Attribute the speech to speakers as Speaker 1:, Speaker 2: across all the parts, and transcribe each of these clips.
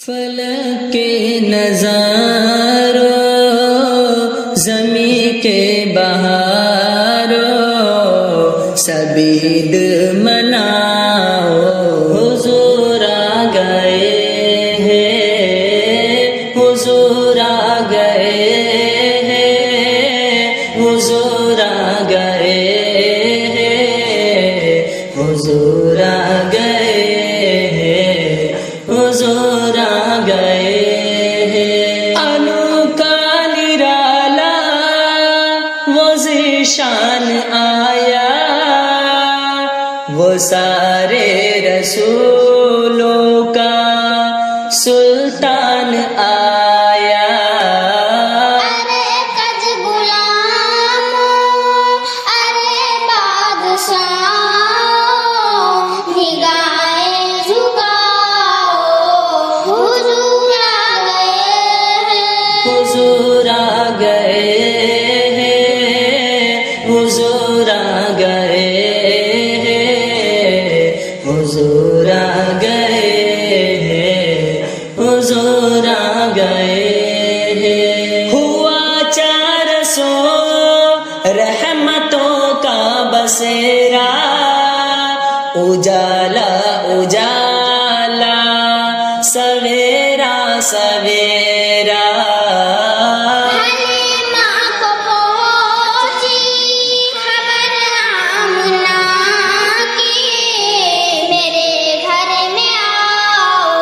Speaker 1: فلک کے نظاروں زمیں کے بہاروں سبید مناؤ حضور آ گئے ہیں حضور آ گئے ہیں حضور آ گئے ہیں حضور آ گئے ہیں حضور آ گئے ہیں انوکھا نرالا وہ ذیشان آیا وہ سارے رسولوں کا سلطان آیا
Speaker 2: ارے کج غلاموں ارے بادشاہوں نگاہیں جھکاؤ حضور آ گئے ہیں
Speaker 1: حضور آ گئے ہیں حضور آ گئے ہیں حضور آ گئے ہیں حضور آ گئے ہیں ہوا 400 رحمتوں کا بسیرا اجالا اجالا سویرا سویرا
Speaker 2: حلیمہ کو پہنچی خبر آمنہ کی میرے گھر میں آؤ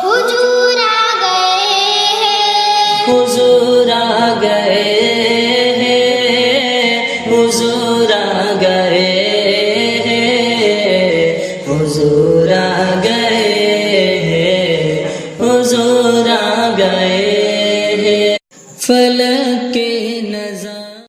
Speaker 2: حضور آ گئے ہیں
Speaker 1: حضور آ گئے ہیں حضور آ گئے ہیں حضور آ گئے ہیں حضور آ گئے ہیں فلک کے نظاروں